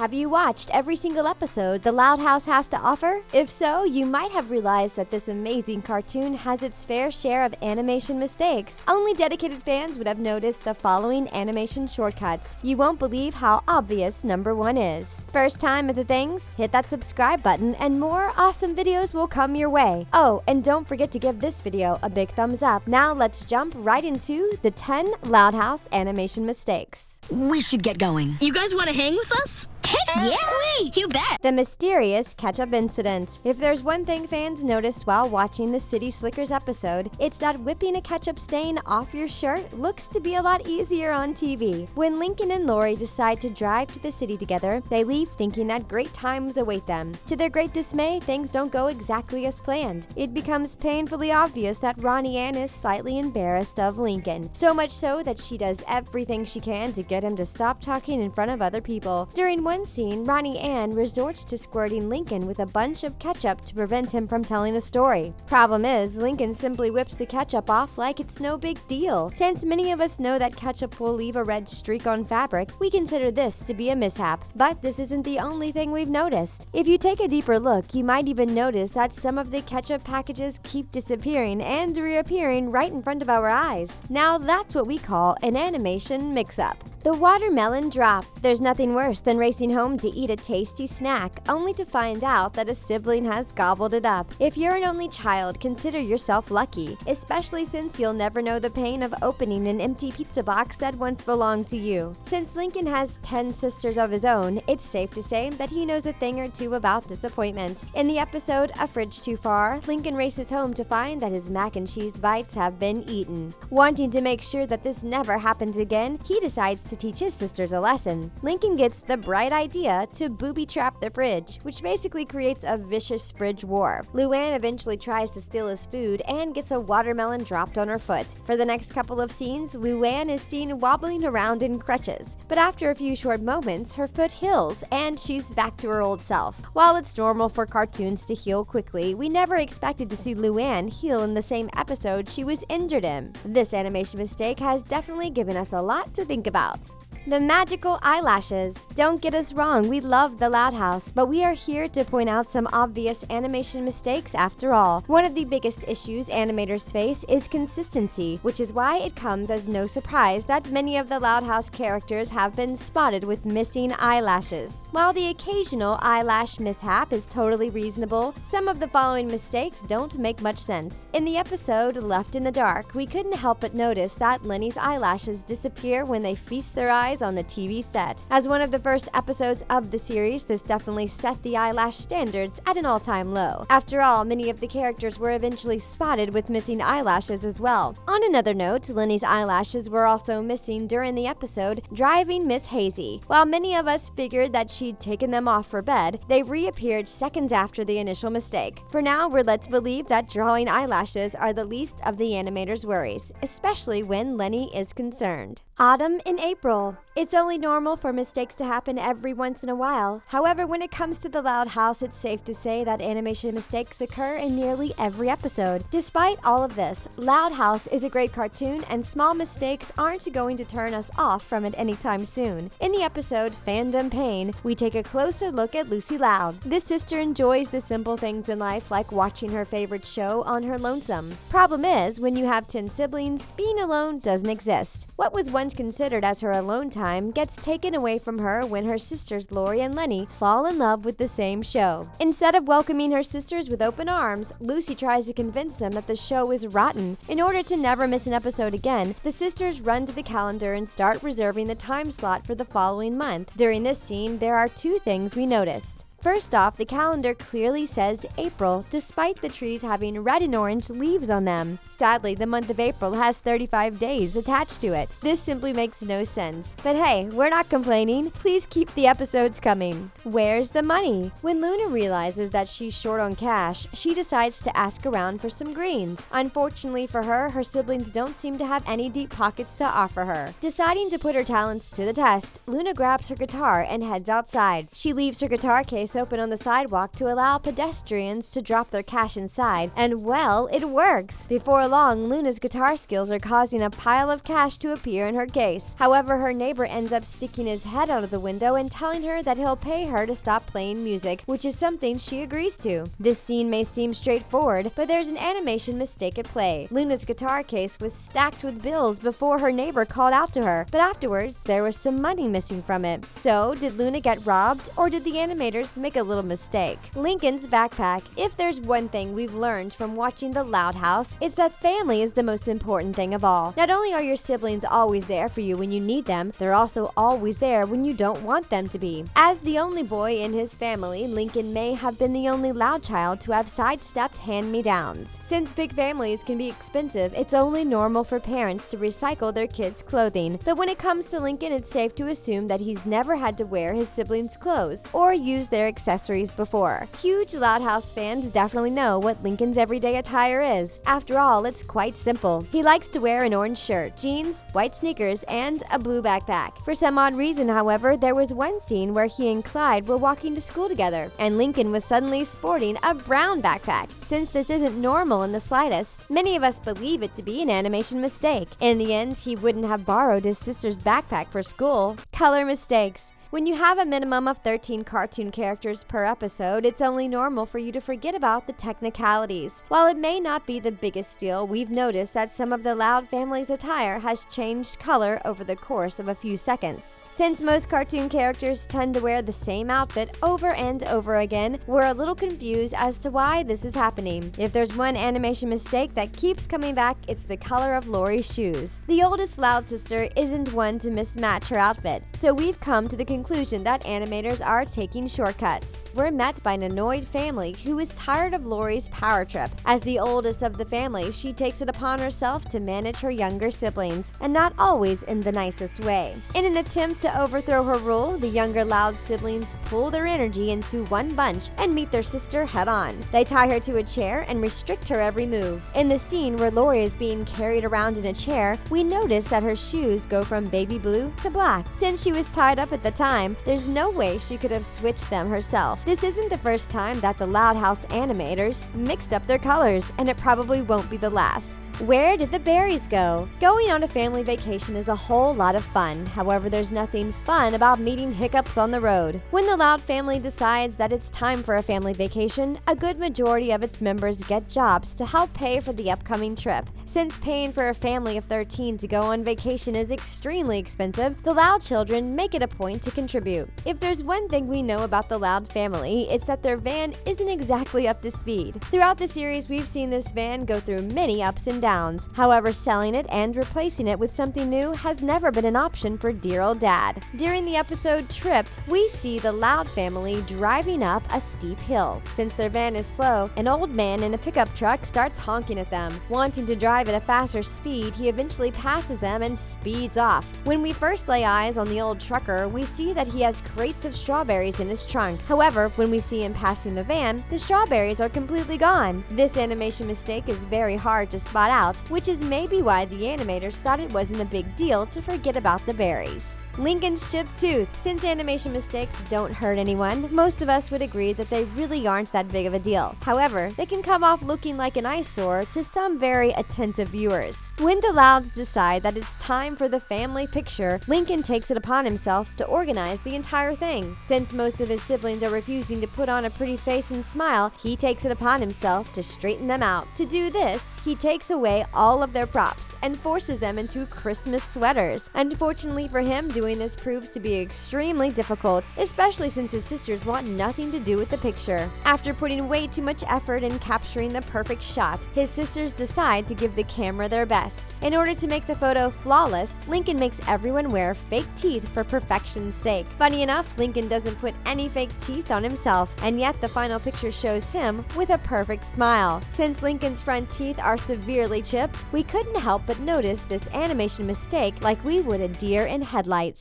Have you watched every single episode the Loud House has to offer? If so, you might have realized that this amazing cartoon has its fair share of animation mistakes. Only dedicated fans would have noticed the following animation shortcuts. You won't believe how obvious number 1 is. First time at the things? Hit that subscribe button and more awesome videos will come your way. Oh, and don't forget to give this video a big thumbs up. Now let's jump right into the 10 Loud House animation mistakes. We should get going. You guys want to hang with us? Heck yeah! Sweet! You bet! The mysterious ketchup incident. If there's one thing fans noticed while watching the City Slickers episode, it's that whipping a ketchup stain off your shirt looks to be a lot easier on TV. When Lincoln and Lori decide to drive to the city together, they leave thinking that great times await them. To their great dismay, things don't go exactly as planned. It becomes painfully obvious that Ronnie Ann is slightly embarrassed of Lincoln, so much so that she does everything she can to get him to stop talking in front of other people. During one scene, Ronnie Ann resorts to squirting Lincoln with a bunch of ketchup to prevent him from telling a story. Problem is, Lincoln simply whips the ketchup off like it's no big deal. Since many of us know that ketchup will leave a red streak on fabric, we consider this to be a mishap. But this isn't the only thing we've noticed. If you take a deeper look, you might even notice that some of the ketchup packages keep disappearing and reappearing right in front of our eyes. Now that's what we call an animation mix-up. The watermelon drop. There's nothing worse than racing home to eat a tasty snack, only to find out that a sibling has gobbled it up. If you're an only child, consider yourself lucky, especially since you'll never know the pain of opening an empty pizza box that once belonged to you. Since Lincoln has 10 sisters of his own, it's safe to say that he knows a thing or two about disappointment. In the episode A Fridge Too Far, Lincoln races home to find that his mac and cheese bites have been eaten. Wanting to make sure that this never happens again, he decides to teach his sisters a lesson. Lincoln gets the bright idea to booby-trap the fridge, which basically creates a vicious fridge war. Luann eventually tries to steal his food and gets a watermelon dropped on her foot. For the next couple of scenes, Luann is seen wobbling around in crutches, but after a few short moments, her foot heals and she's back to her old self. While it's normal for cartoons to heal quickly, we never expected to see Luann heal in the same episode she was injured in. This animation mistake has definitely given us a lot to think about. The magical eyelashes. Don't get us wrong, we love the Loud House, but we are here to point out some obvious animation mistakes after all. One of the biggest issues animators face is consistency, which is why it comes as no surprise that many of the Loud House characters have been spotted with missing eyelashes. While the occasional eyelash mishap is totally reasonable, some of the following mistakes don't make much sense. In the episode Left in the Dark, we couldn't help but notice that Lenny's eyelashes disappear when they feast their eyes on the TV set. As one of the first episodes of the series, this definitely set the eyelash standards at an all-time low. After all, many of the characters were eventually spotted with missing eyelashes as well. On another note, Lenny's eyelashes were also missing during the episode Driving Miss Hazy. While many of us figured that she'd taken them off for bed, they reappeared seconds after the initial mistake. For now, we're led to believe that drawing eyelashes are the least of the animators' worries, especially when Lenny is concerned. Autumn in April. It's only normal for mistakes to happen every once in a while. However, when it comes to the Loud House, it's safe to say that animation mistakes occur in nearly every episode. Despite all of this, Loud House is a great cartoon and small mistakes aren't going to turn us off from it anytime soon. In the episode Fandom Pain, we take a closer look at Lucy Loud. This sister enjoys the simple things in life like watching her favorite show on her lonesome. Problem is, when you have 10 siblings, being alone doesn't exist. What was once considered as her alone time gets taken away from her when her sisters Lori and Lenny fall in love with the same show. Instead of welcoming her sisters with open arms, Lucy tries to convince them that the show is rotten. In order to never miss an episode again, the sisters run to the calendar and start reserving the time slot for the following month. During this scene, there are two things we noticed. First off, the calendar clearly says April, despite the trees having red and orange leaves on them. Sadly, the month of April has 35 days attached to it. This simply makes no sense. But hey, we're not complaining. Please keep the episodes coming. Where's the money? When Luna realizes that she's short on cash, she decides to ask around for some greens. Unfortunately for her, her siblings don't seem to have any deep pockets to offer her. Deciding to put her talents to the test, Luna grabs her guitar and heads outside. She leaves her guitar case case open on the sidewalk to allow pedestrians to drop their cash inside, and well, it works! Before long, Luna's guitar skills are causing a pile of cash to appear in her case. However, her neighbor ends up sticking his head out of the window and telling her that he'll pay her to stop playing music, which is something she agrees to. This scene may seem straightforward, but there's an animation mistake at play. Luna's guitar case was stacked with bills before her neighbor called out to her, but afterwards there was some money missing from it. So, did Luna get robbed, or did the animators make a little mistake? Lincoln's backpack. If there's one thing we've learned from watching The Loud House, it's that family is the most important thing of all. Not only are your siblings always there for you when you need them, they're also always there when you don't want them to be. As the only boy in his family, Lincoln may have been the only loud child to have sidestepped hand-me-downs. Since big families can be expensive, it's only normal for parents to recycle their kids' clothing. But when it comes to Lincoln, it's safe to assume that he's never had to wear his siblings' clothes or use their accessories before. Huge Loud House fans definitely know what Lincoln's everyday attire is. After all, it's quite simple. He likes to wear an orange shirt, jeans, white sneakers, and a blue backpack. For some odd reason, however, there was one scene where he and Clyde were walking to school together, and Lincoln was suddenly sporting a brown backpack. Since this isn't normal in the slightest, many of us believe it to be an animation mistake. In the end, he wouldn't have borrowed his sister's backpack for school. Color mistakes. When you have a minimum of 13 cartoon characters per episode, it's only normal for you to forget about the technicalities. While it may not be the biggest deal, we've noticed that some of the Loud family's attire has changed color over the course of a few seconds. Since most cartoon characters tend to wear the same outfit over and over again, we're a little confused as to why this is happening. If there's one animation mistake that keeps coming back, it's the color of Lori's shoes. The oldest Loud sister isn't one to mismatch her outfit, so we've come to the conclusion that animators are taking shortcuts. We're met by an annoyed family who is tired of Lori's power trip. As the oldest of the family, she takes it upon herself to manage her younger siblings, and not always in the nicest way. In an attempt to overthrow her rule, the younger Loud siblings pull their energy into one bunch and meet their sister head-on. They tie her to a chair and restrict her every move. In the scene where Lori is being carried around in a chair, we notice that her shoes go from baby blue to black. Since she was tied up at the time, there's no way she could have switched them herself. This isn't the first time that the Loud House animators mixed up their colors, and it probably won't be the last. Where did the berries go? Going on a family vacation is a whole lot of fun. However, there's nothing fun about meeting hiccups on the road. When the Loud family decides that it's time for a family vacation, a good majority of its members get jobs to help pay for the upcoming trip. Since paying for a family of 13 to go on vacation is extremely expensive, the Loud children make it a point to contribute. If there's one thing we know about the Loud family, it's that their van isn't exactly up to speed. Throughout the series, we've seen this van go through many ups and downs. However, selling it and replacing it with something new has never been an option for dear old dad. During the episode Tripped, we see the Loud family driving up a steep hill. Since their van is slow, an old man in a pickup truck starts honking at them. Wanting to drive at a faster speed, he eventually passes them and speeds off. When we first lay eyes on the old trucker, we see that he has crates of strawberries in his trunk. However, when we see him passing the van, the strawberries are completely gone. This animation mistake is very hard to spot out, which is maybe why the animators thought it wasn't a big deal to forget about the berries. Lincoln's chipped tooth. Since animation mistakes don't hurt anyone, most of us would agree that they really aren't that big of a deal. However, they can come off looking like an eyesore to some very attentive viewers. When the Louds decide that it's time for the family picture, Lincoln takes it upon himself to organize the entire thing. Since most of his siblings are refusing to put on a pretty face and smile, he takes it upon himself to straighten them out. To do this, he takes away all of their props and forces them into Christmas sweaters. Unfortunately for him, doing this proves to be extremely difficult, especially since his sisters want nothing to do with the picture. After putting way too much effort in capturing the perfect shot, his sisters decide to give the camera their best. In order to make the photo flawless, Lincoln makes everyone wear fake teeth for perfection's sake. Funny enough, Lincoln doesn't put any fake teeth on himself, and yet the final picture shows him with a perfect smile. Since Lincoln's front teeth are severely chipped, we couldn't help but notice this animation mistake like we would a deer in headlights.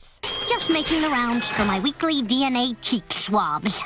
Just making the rounds for my weekly DNA cheek swabs.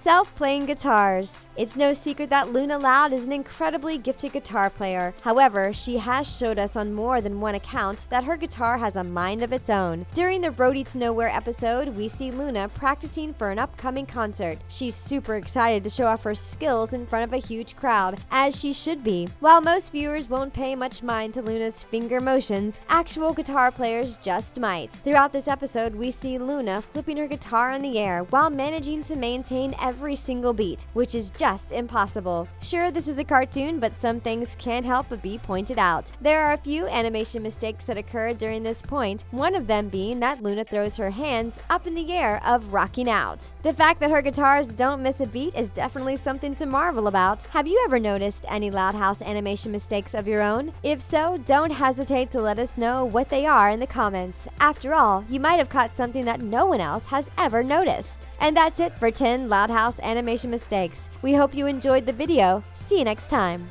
Self-playing guitars. It's no secret that Luna Loud is an incredibly gifted guitar player. However, she has showed us on more than one account that her guitar has a mind of its own. During the Road Eats Nowhere episode, we see Luna practicing for an upcoming concert. She's super excited to show off her skills in front of a huge crowd, as she should be. While most viewers won't pay much mind to Luna's finger motions, actual guitar players just might. Throughout this episode, we see Luna flipping her guitar in the air while managing to maintain every single beat, which is just impossible. Sure, this is a cartoon, but some things can't help but be pointed out. There are a few animation mistakes that occurred during this point, one of them being that Luna throws her hands up in the air of rocking out. The fact that her guitars don't miss a beat is definitely something to marvel about. Have you ever noticed any Loud House animation mistakes of your own? If so, don't hesitate to let us know what they are in the comments. After all, you might have caught something that no one else has ever noticed. And that's it for 10 Loud House animation mistakes. We hope you enjoyed the video. See you next time.